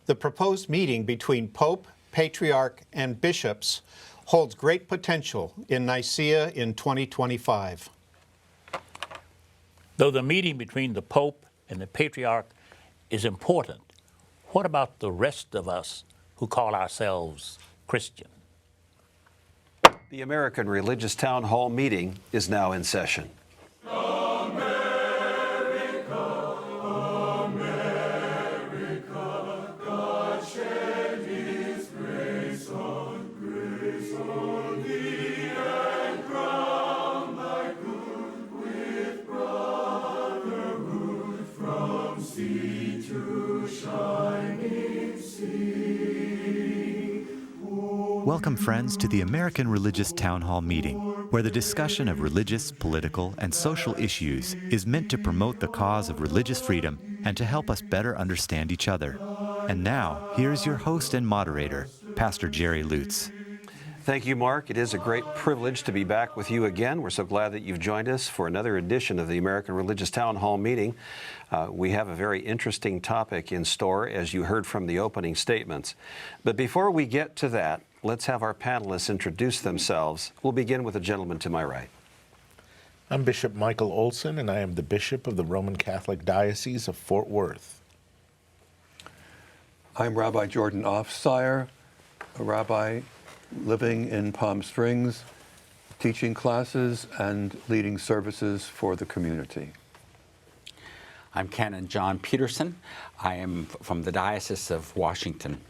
The proposed meeting between Pope, Patriarch, and bishops holds great potential in Nicaea in 2025. Though the meeting between the Pope and the Patriarch is important, what about the rest of us who call ourselves Christian? The American Religious Town Hall meeting is now in session. Welcome, friends, to the American Religious Town Hall meeting, where the discussion of religious, political, and social issues is meant to promote the cause of religious freedom and to help us better understand each other. And now, here's your host and moderator, Pastor Jerry Lutz. Thank you, Mark. It is a great privilege to be back with you again. We're so glad that you've joined us for another edition of the American Religious Town Hall meeting. We have a very interesting topic in store, as you heard from the opening statements. But before we get to that, let's have our panelists introduce themselves. We'll begin with the gentleman to my right. I'm Bishop Michael Olson, and I am the Bishop of the Roman Catholic Diocese of Fort Worth. I'm Rabbi Jordan Offsire, a rabbi living in Palm Springs, teaching classes and leading services for the community. I'm Canon John Peterson. I am from the Diocese of Washington.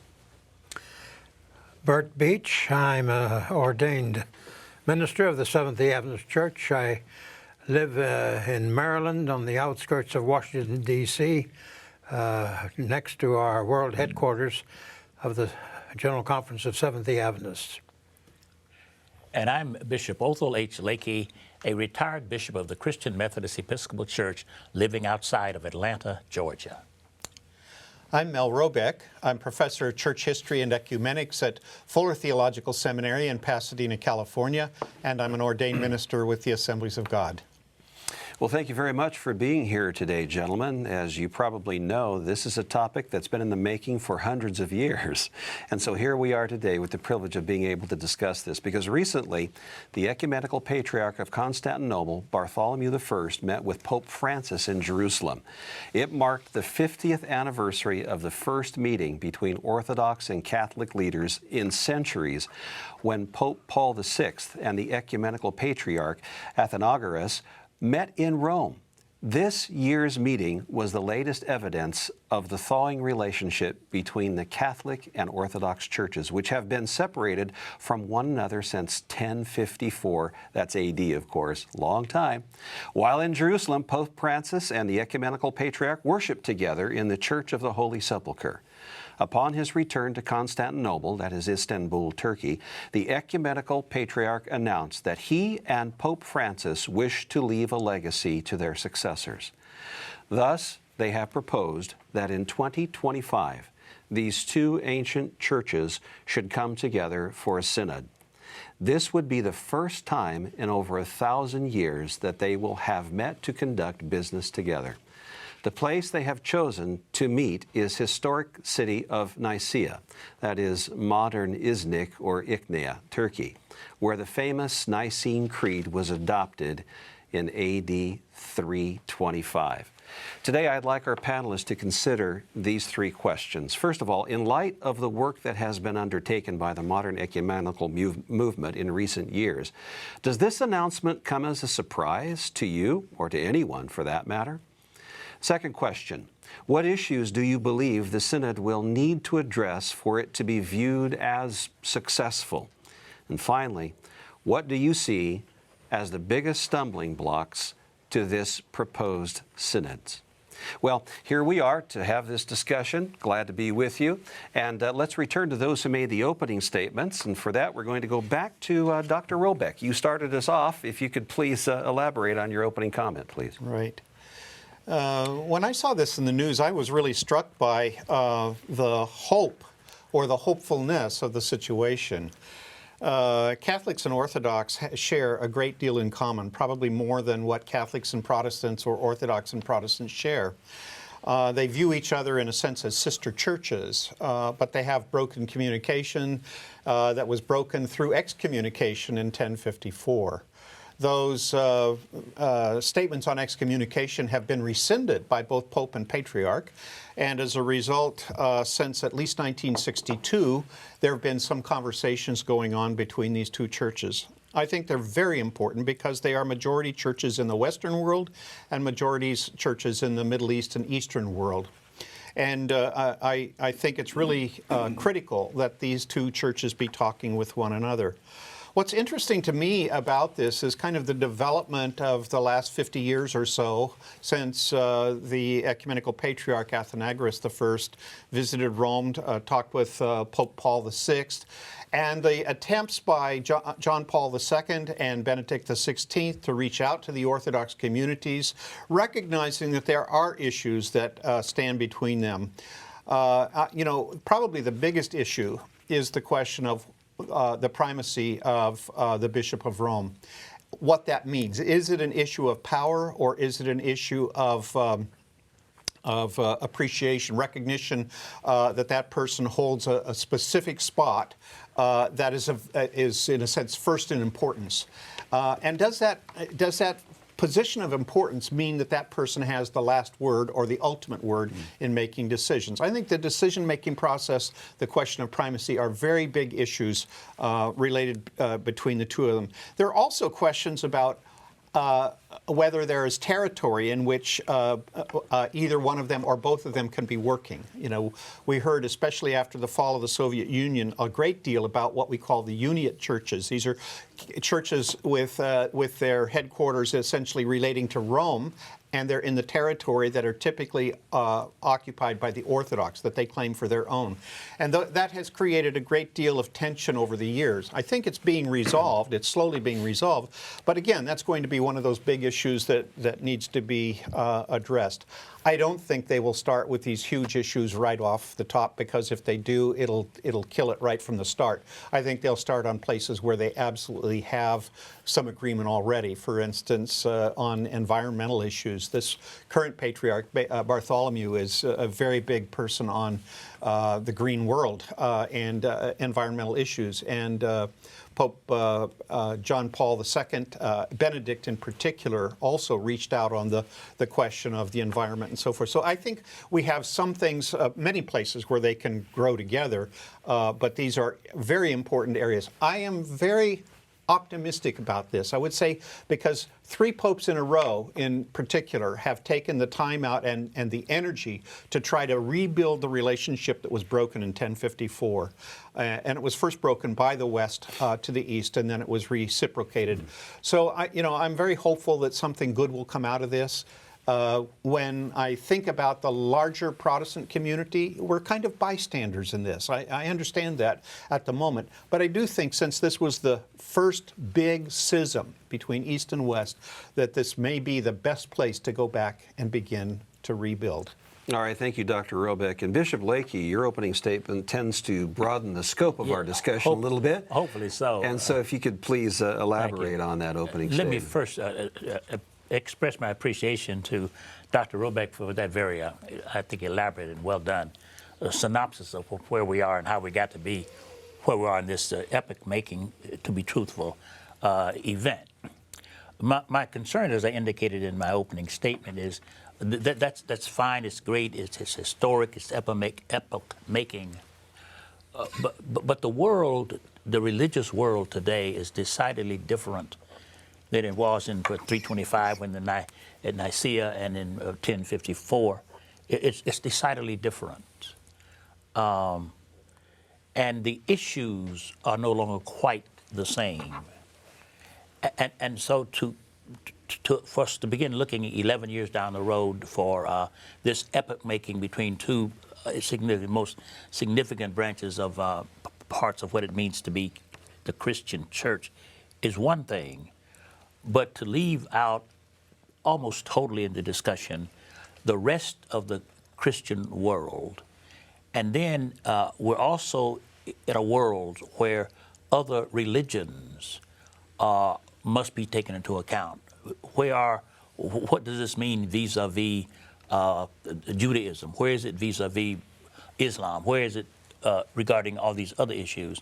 Bert Beach. I'm an ordained minister of the Seventh-day Adventist Church. I live in Maryland on the outskirts of Washington, D.C., next to our world headquarters of the General Conference of Seventh-day Adventists. And I'm Bishop Othel H. Lakey, a retired bishop of the Christian Methodist Episcopal Church living outside of Atlanta, Georgia. I'm Mel Robeck. I'm professor of church history and ecumenics at Fuller Theological Seminary in Pasadena, California, and I'm an ordained minister with the Assemblies of God. Well, thank you very much for being here today, gentlemen. As you probably know, this is a topic that's been in the making for hundreds of years. And so here we are today with the privilege of being able to discuss this, because recently the Ecumenical Patriarch of Constantinople, Bartholomew I, met with Pope Francis in Jerusalem. It marked the 50th anniversary of the first meeting between Orthodox and Catholic leaders in centuries, when Pope Paul VI and the Ecumenical Patriarch Athenagoras met in Rome. This year's meeting was the latest evidence of the thawing relationship between the Catholic and Orthodox churches, which have been separated from one another since 1054. That's AD, of course, long time. While in Jerusalem, Pope Francis and the Ecumenical Patriarch worshiped together in the Church of the Holy Sepulchre. Upon his return to Constantinople, that is Istanbul, Turkey, the Ecumenical Patriarch announced that he and Pope Francis wished to leave a legacy to their successors. Thus, they have proposed that in 2025, these two ancient churches should come together for a synod. This would be the first time in over 1,000 years that they will have met to conduct business together. The place they have chosen to meet is historic city of Nicaea, that is modern Iznik or Iknea, Turkey, where the famous Nicene Creed was adopted in AD 325. Today, I'd like our panelists to consider these three questions. First of all, in light of the work that has been undertaken by the modern ecumenical movement in recent years, does this announcement come as a surprise to you, or to anyone for that matter? Second question, what issues do you believe the Synod will need to address for it to be viewed as successful? And finally, what do you see as the biggest stumbling blocks to this proposed Synod? Well, here we are to have this discussion. Glad to be with you. And let's return to those who made the opening statements. And for that, we're going to go back to Dr. Robeck. You started us off. If you could please elaborate on your opening comment, please. Right. When I saw this in the news, I was really struck by the hope or the hopefulness of the situation. Catholics and Orthodox share a great deal in common, probably more than what Catholics and Protestants or Orthodox and Protestants share. They view each other in a sense as sister churches, but they have broken communication that was broken through excommunication in 1054. Those statements on excommunication have been rescinded by both Pope and Patriarch, and as a result, since at least 1962, there have been some conversations going on between these two churches. I think they're very important because they are majority churches in the Western world and majorities churches in the Middle East and Eastern world. And I think it's really critical that these two churches be talking with one another. What's interesting to me about this is kind of the development of the last 50 years or so since the Ecumenical Patriarch Athenagoras I visited Rome, talked with Pope Paul VI, and the attempts by John Paul II and Benedict XVI to reach out to the Orthodox communities, recognizing that there are issues that stand between them. You know, probably the biggest issue is the question of the primacy of the Bishop of Rome. What that means. Is it an issue of power, or is it an issue of appreciation, recognition that that person holds a specific spot that is in a sense first in importance? And does that position of importance mean that that person has the last word or the ultimate word in making decisions? I think the decision-making process, the question of primacy, are very big issues related between the two of them. There are also questions about whether there is territory in which either one of them or both of them can be working. You know, we heard, especially after the fall of the Soviet Union, a great deal about what we call the Uniate churches. These are churches with their headquarters essentially relating to Rome, and they're in the territory that are typically occupied by the Orthodox, that they claim for their own. And that has created a great deal of tension over the years. I think it's being resolved. It's slowly being resolved. But again, that's going to be one of those big issues that needs to be addressed. I don't think they will start with these huge issues right off the top, because if they do, it'll kill it right from the start. I think they'll start on places where they absolutely have some agreement already. For instance, on environmental issues. This current patriarch, Bartholomew, is a very big person on the green world and environmental issues. And Pope John Paul II, Benedict in particular, also reached out on the question of the environment and so forth. So I think we have some things, many places where they can grow together, but these are very important areas. I am very optimistic about this, I would say, because 3 popes in a row, in particular, have taken the time out and the energy to try to rebuild the relationship that was broken in 1054. And it was first broken by the West to the East, and then it was reciprocated. So, I'm very hopeful that something good will come out of this. When I think about the larger Protestant community, we're kind of bystanders in this. I understand that at the moment. But I do think, since this was the first big schism between East and West, that this may be the best place to go back and begin to rebuild. All right, thank you, Dr. Robeck. And Bishop Lakey, your opening statement tends to broaden the scope of our discussion a little bit. Hopefully so. And so if you could please elaborate on that opening statement. Let me first express my appreciation to Dr. Robeck for that very, I think, elaborate and well done synopsis of where we are and how we got to be where we are in this epoch-making, to be truthful, event. My concern, as I indicated in my opening statement, is that's fine, it's great, it's historic, it's epoch-making, but the world, the religious world today, is decidedly different than it was in 325 at Nicaea and in 1054. It's decidedly different. And the issues are no longer quite the same. And so for us to begin looking 11 years down the road for this epoch making between two most significant branches of parts of what it means to be the Christian church is one thing. But to leave out almost totally in the discussion the rest of the Christian world, and then we're also in a world where other religions must be taken into account. What does this mean vis-a-vis Judaism? Where is it vis-a-vis Islam? Where is it regarding all these other issues?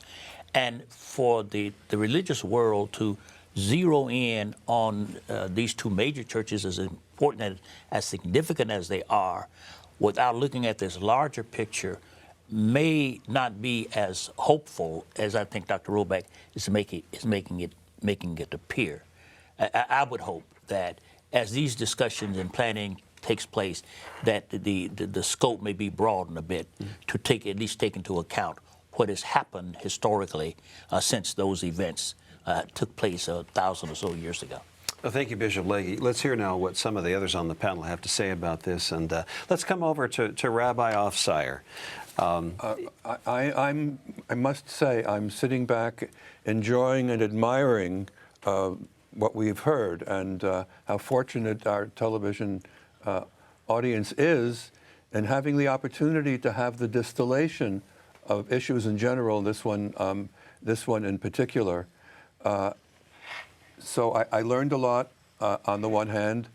And for the religious world to zero in on these two major churches, as important and as significant as they are, without looking at this larger picture, may not be as hopeful as I think Dr. Roback is making it appear. I would hope that as these discussions and planning takes place, that the scope may be broadened a bit to at least take into account what has happened historically since those events took place 1,000 or so years ago. Well, thank you, Bishop Leahy. Let's hear now what some of the others on the panel have to say about this, and let's come over to Rabbi Offsire. I must say I'm sitting back enjoying and admiring what we've heard, and how fortunate our television audience is in having the opportunity to have the distillation of issues in general, this one in particular. So I learned a lot on the one hand,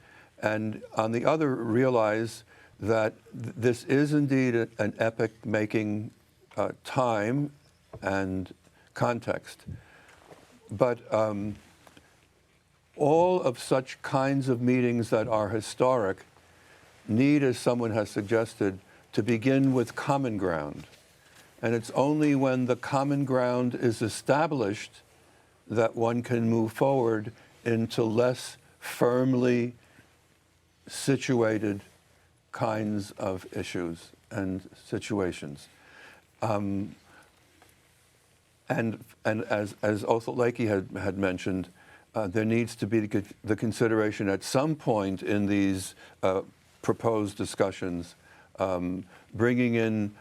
and on the other realize that this is indeed an epoch-making time and context. But all of such kinds of meetings that are historic need, as someone has suggested, to begin with common ground. And it's only when the common ground is established that one can move forward into less firmly situated kinds of issues and situations. And as Othel Leahy had mentioned, there needs to be the consideration at some point in these proposed discussions, bringing in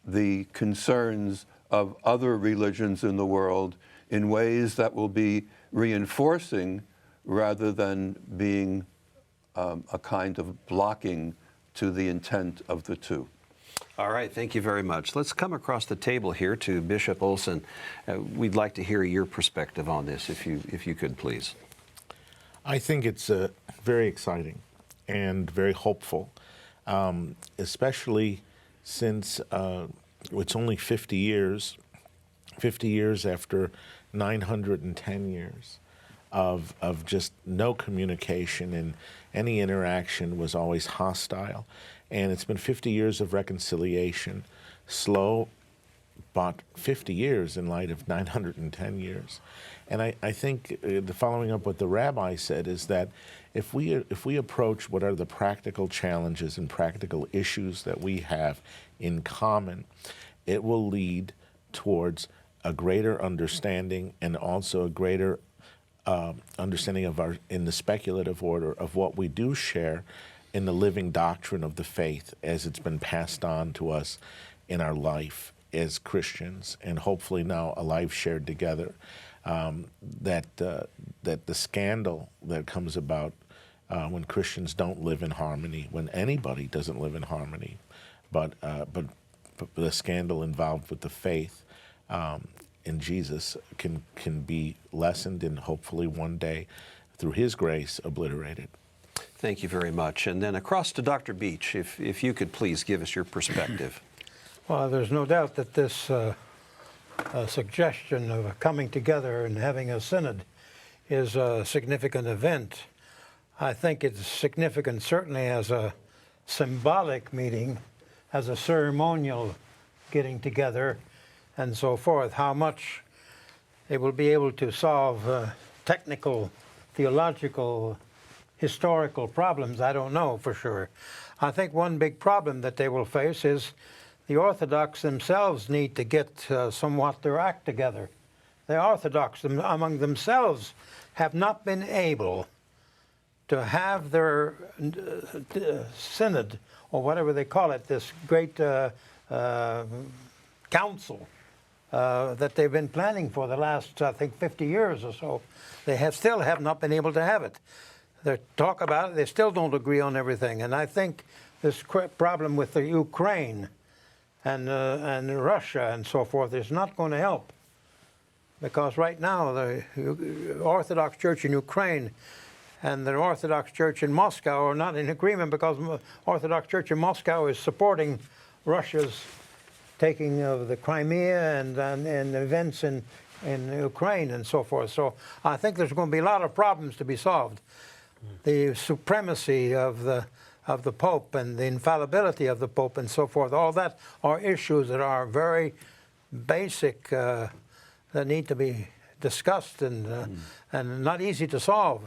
the concerns of other religions in the world in ways that will be reinforcing rather than being a kind of blocking to the intent of the two. All right, thank you very much. Let's come across the table here to Bishop Olson. We'd like to hear your perspective on this, if you could, please. I think it's very exciting and very hopeful, especially since it's only 50 years after 910 years of just no communication, and any interaction was always hostile. And it's been 50 years of reconciliation, slow, but 50 years in light of 910 years. And I think the following up what the rabbi said is that if we approach what are the practical challenges and practical issues that we have in common, it will lead towards a greater understanding and also a greater understanding of in the speculative order of what we do share in the living doctrine of the faith as it's been passed on to us in our life as Christians, and hopefully now a life shared together. That the scandal that comes about when Christians don't live in harmony, when anybody doesn't live in harmony, but the scandal involved with the faith in Jesus can be lessened and hopefully one day, through His grace, obliterated. Thank you very much. And then across to Dr. Beach, if you could please give us your perspective. Well, there's no doubt that this suggestion of coming together and having a synod is a significant event. I think it's significant certainly as a symbolic meeting, as a ceremonial getting together and so forth. How much it will be able to solve technical, theological, historical problems, I don't know for sure. I think one big problem that they will face is the Orthodox themselves need to get somewhat their act together. The Orthodox among themselves have not been able to have their synod, or whatever they call it, this great council that they've been planning for the last, I think, 50 years or so. They still have not been able to have it. They talk about it, they still don't agree on everything. And I think this problem with the Ukraine and Russia and so forth is not going to help. Because right now the Orthodox Church in Ukraine and the Orthodox Church in Moscow are not in agreement, because the Orthodox Church in Moscow is supporting Russia's taking of the Crimea and events in Ukraine and so forth. So I think there's going to be a lot of problems to be solved. The supremacy of the Pope and the infallibility of the Pope and so forth, all that are issues that are very basic, that need to be discussed and not easy to solve.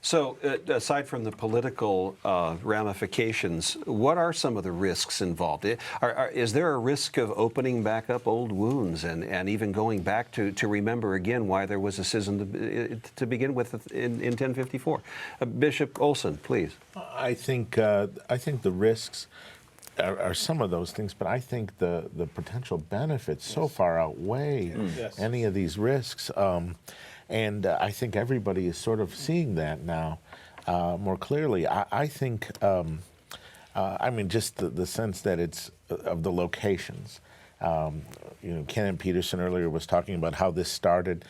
So, aside from the political ramifications, what are some of the risks involved? Is there a risk of opening back up old wounds and even going back to remember again why there was a schism to begin with in 1054? Bishop Olson, please. I think the risks are some of those things, but I think the potential benefits so far outweigh any of these risks. And I think everybody is sort of seeing that now more clearly. I think, I mean, just the sense that it's of the locations. Canon Peterson earlier was talking about how this started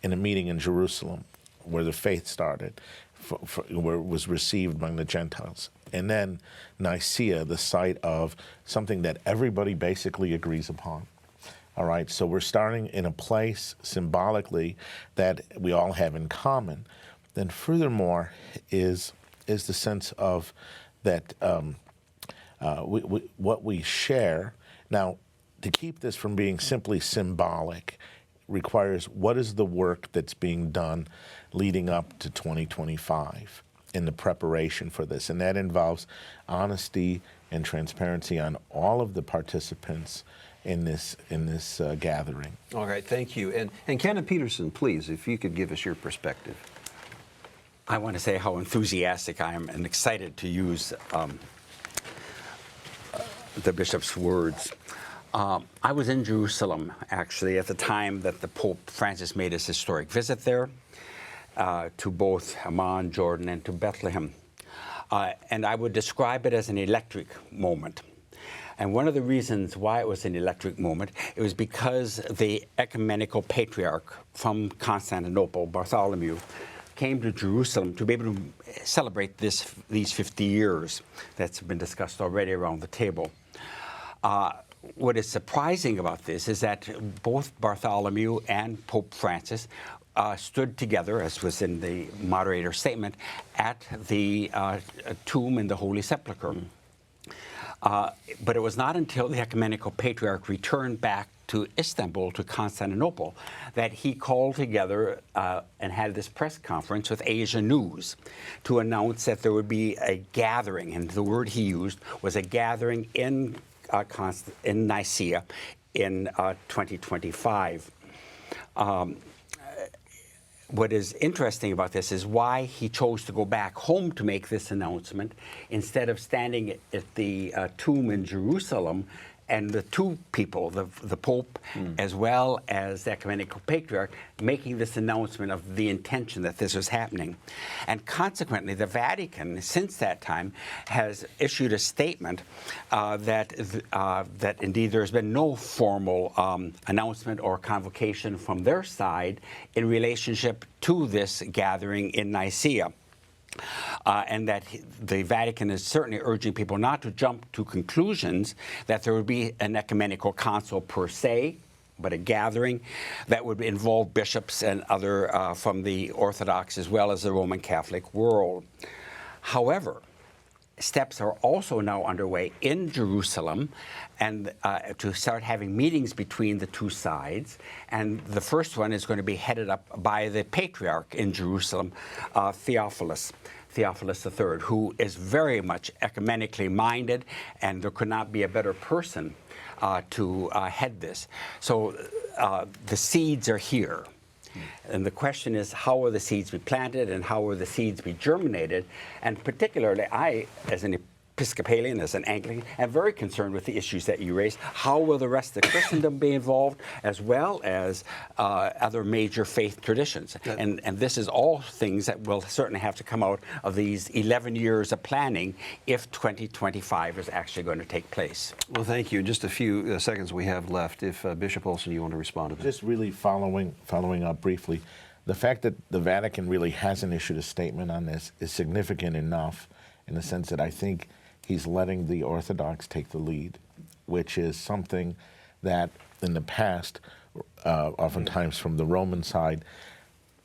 in a meeting in Jerusalem, where the faith started, where it was received among the Gentiles. And then Nicaea, the site of something that everybody basically agrees upon. All right, so we're starting in a place symbolically that we all have in common. Then furthermore is the sense of that what we share. Now, to keep this from being simply symbolic requires what is the work that's being done leading up to 2025 in the preparation for this. And that involves honesty and transparency on all of the participants in this gathering. All right, thank you. And Canon Peterson, please, if you could give us your perspective. I want to say how enthusiastic I am and excited to use the bishop's words. I was in Jerusalem, actually, at the time that the Pope Francis made his historic visit there to both Amman, Jordan, and to Bethlehem. And I would describe it as an electric moment. And one of the reasons why it was an electric moment, it was because the ecumenical patriarch from Constantinople, Bartholomew, came to Jerusalem to be able to celebrate these 50 years that's been discussed already around the table. What is surprising about this is that both Bartholomew and Pope Francis stood together, as was in the moderator's statement, at the tomb in the Holy Sepulchre. But it was not until the ecumenical patriarch returned back to Istanbul, to Constantinople, that he called together and had this press conference with Asia News to announce that there would be a gathering, and the word he used was a gathering in Nicaea in 2025. What is interesting about this is why he chose to go back home to make this announcement instead of standing at the tomb in Jerusalem, and the two people, the Pope as well as the ecumenical patriarch, making this announcement of the intention that this was happening. And consequently, the Vatican, since that time, has issued a statement that indeed there has been no formal announcement or convocation from their side in relationship to this gathering in Nicaea. And that the Vatican is certainly urging people not to jump to conclusions that there would be an ecumenical council per se, but a gathering that would involve bishops and other from the Orthodox as well as the Roman Catholic world. However, steps are also now underway in Jerusalem and to start having meetings between the two sides. And the first one is going to be headed up by the patriarch in Jerusalem, Theophilus III, who is very much ecumenically minded, and there could not be a better person to head this. So the seeds are here. And the question is, how will the seeds be planted and how will the seeds be germinated? And particularly, I, as an Episcopalian, as an Anglican, am very concerned with the issues that you raised. How will the rest of Christendom be involved, as well as other major faith traditions? And this is all things that will certainly have to come out of these 11 years of planning if 2025 is actually going to take place. Well, thank you. Just a few seconds we have left. If Bishop Olson, you want to respond to that. Just really following up briefly, the fact that the Vatican really hasn't issued a statement on this is significant enough in the sense that I think he's letting the Orthodox take the lead, which is something that in the past, oftentimes from the Roman side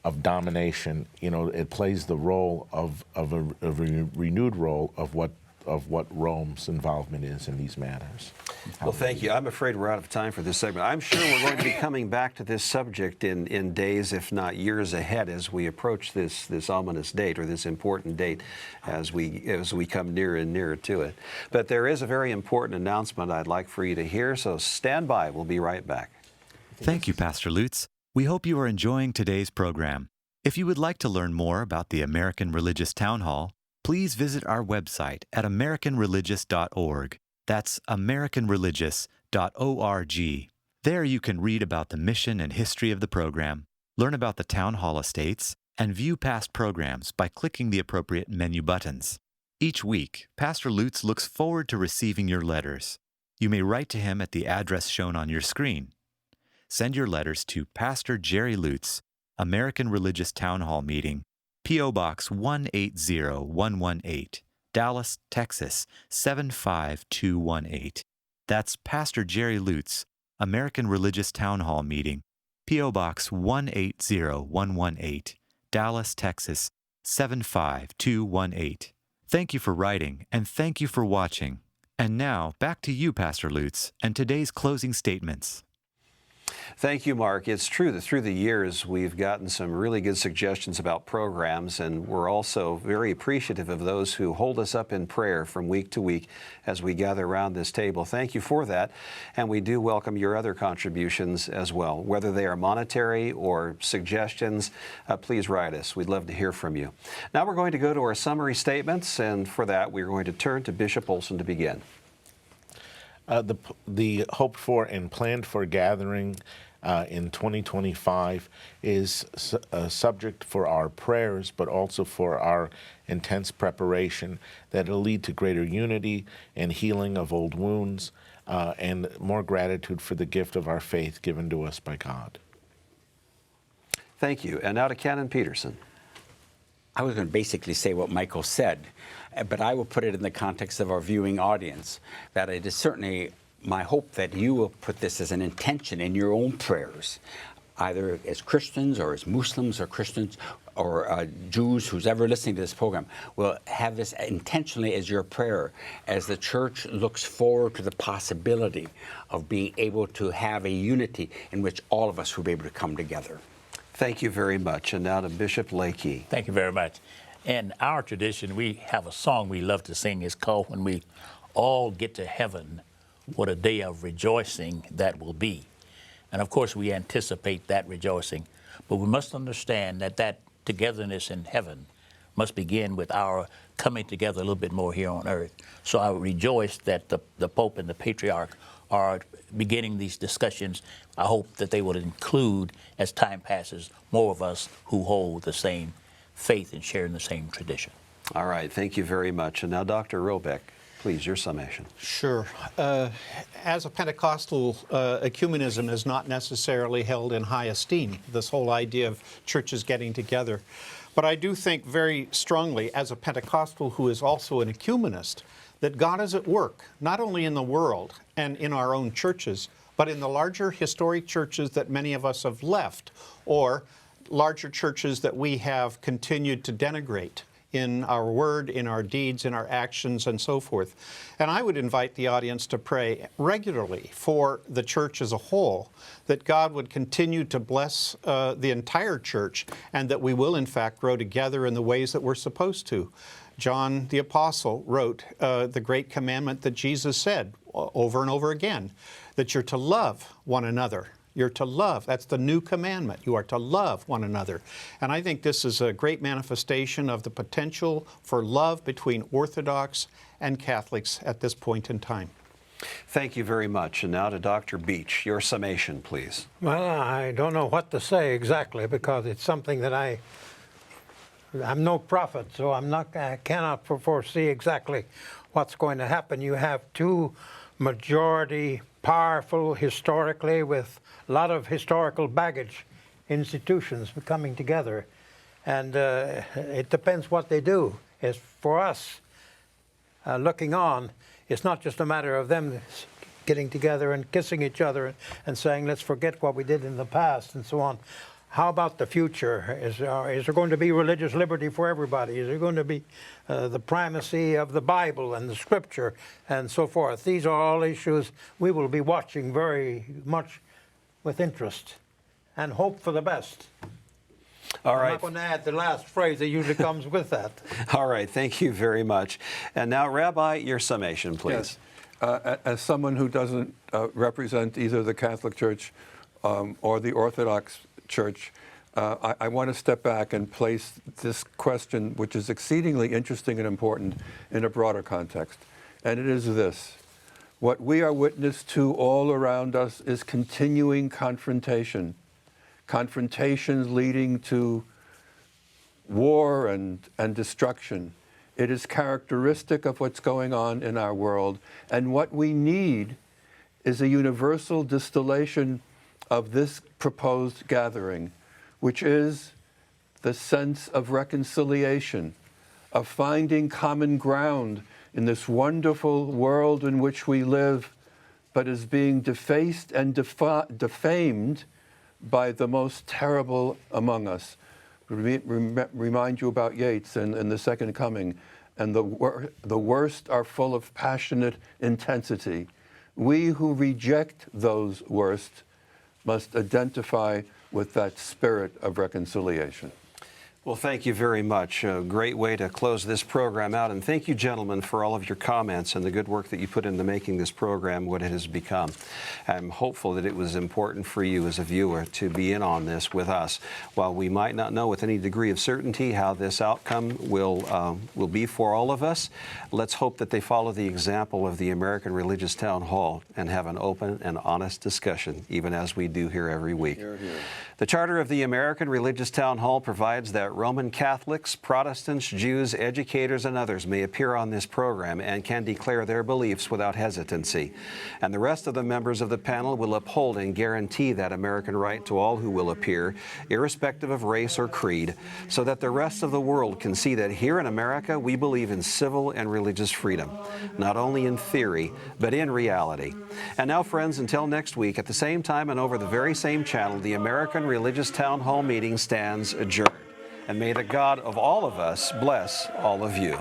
of domination, it plays the role of a renewed role of what Rome's involvement is in these matters. Well, thank you. I'm afraid we're out of time for this segment. I'm sure we're going to be coming back to this subject in days, if not years ahead, as we approach this ominous date, or this important date, as we come nearer and nearer to it. But there is a very important announcement I'd like for you to hear, so stand by. We'll be right back. Thank you, Pastor Lutz. We hope you are enjoying today's program. If you would like to learn more about the American Religious Town Hall, please visit our website at americanreligious.org. That's americanreligious.org. There you can read about the mission and history of the program, learn about the Town Hall estates, and view past programs by clicking the appropriate menu buttons. Each week, Pastor Lutz looks forward to receiving your letters. You may write to him at the address shown on your screen. Send your letters to Pastor Jerry Lutz, American Religious Town Hall Meeting, P.O. Box 180118, Dallas, Texas 75218. That's Pastor Jerry Lutz, American Religious Town Hall Meeting, P.O. Box 180118, Dallas, Texas 75218. Thank you for writing, and thank you for watching. And now, back to you, Pastor Lutz, and today's closing statements. Thank you, Mark. It's true that through the years we've gotten some really good suggestions about programs, and we're also very appreciative of those who hold us up in prayer from week to week as we gather around this table. Thank you for that, and we do welcome your other contributions as well. Whether they are monetary or suggestions, please write us. We'd love to hear from you. Now we're going to go to our summary statements, and for that we're going to turn to Bishop Olson to begin. The hoped for and planned for gathering in 2025 is a subject for our prayers, but also for our intense preparation that will lead to greater unity and healing of old wounds and more gratitude for the gift of our faith given to us by God. Thank you. And now to Canon Peterson. I was going to basically say what Michael said, but I will put it in the context of our viewing audience, that it is certainly my hope that you will put this as an intention in your own prayers, either as Christians or as Muslims or Christians or Jews, who's ever listening to this program, will have this intentionally as your prayer as the church looks forward to the possibility of being able to have a unity in which all of us will be able to come together. Thank you very much. And now to Bishop Lakey. Thank you very much. In our tradition, we have a song we love to sing. It's called When We All Get to Heaven, What a Day of Rejoicing That Will Be. And of course, we anticipate that rejoicing. But we must understand that that togetherness in heaven must begin with our coming together a little bit more here on earth. So I rejoice that the Pope and the Patriarch are beginning these discussions. I hope that they will include, as time passes, more of us who hold the same faith and share in the same tradition. All right, thank you very much. And now Dr. Robeck, please, your summation. Sure. As a Pentecostal, ecumenism is not necessarily held in high esteem, this whole idea of churches getting together. But I do think very strongly, as a Pentecostal who is also an ecumenist, that God is at work, not only in the world and in our own churches, but in the larger historic churches that many of us have left, or larger churches that we have continued to denigrate in our word, in our deeds, in our actions, and so forth. And I would invite the audience to pray regularly for the church as a whole, that God would continue to bless the entire church, and that we will, in fact, grow together in the ways that we're supposed to. John the Apostle wrote the great commandment that Jesus said over and over again, that you're to love one another. You're to love. That's the new commandment. You are to love one another. And I think this is a great manifestation of the potential for love between Orthodox and Catholics at this point in time. Thank you very much. And now to Dr. Beach, your summation, please. Well, I don't know what to say exactly, because it's something that I'm no prophet, so I cannot foresee exactly what's going to happen. You have two majority powerful historically with a lot of historical baggage institutions coming together. And it depends what they do. As for us, looking on, it's not just a matter of them getting together and kissing each other and saying, let's forget what we did in the past and so on. How about the future? Is there going to be religious liberty for everybody? Is there going to be the primacy of the Bible and the Scripture and so forth? These are all issues we will be watching very much with interest and hope for the best. All I'm right. not going to add the last phrase that usually comes with that. All right. Thank you very much. And now, Rabbi, your summation, please. Yes. As someone who doesn't represent either the Catholic Church or the Orthodox Church, I want to step back and place this question, which is exceedingly interesting and important, in a broader context. And it is this. What we are witness to all around us is continuing confrontation. Confrontations leading to war and destruction. It is characteristic of what's going on in our world. And what we need is a universal distillation of this proposed gathering, which is the sense of reconciliation, of finding common ground in this wonderful world in which we live, but is being defaced and defamed by the most terrible among us. Remind you about Yeats and the Second Coming, and the worst are full of passionate intensity. We who reject those worst must identify with that spirit of reconciliation. Well, thank you very much. A great way to close this program out. And thank you, gentlemen, for all of your comments and the good work that you put into making this program what it has become. I'm hopeful that it was important for you as a viewer to be in on this with us. While we might not know with any degree of certainty how this outcome will be for all of us, let's hope that they follow the example of the American Religious Town Hall and have an open and honest discussion, even as we do here every week. Hear, hear. The charter of the American Religious Town Hall provides that Roman Catholics, Protestants, Jews, educators, and others may appear on this program and can declare their beliefs without hesitancy. And the rest of the members of the panel will uphold and guarantee that American right to all who will appear, irrespective of race or creed, so that the rest of the world can see that here in America we believe in civil and religious freedom, not only in theory, but in reality. And now, friends, until next week, at the same time and over the very same channel, the American Religious Town Hall meeting stands adjourned. And may the God of all of us bless all of you.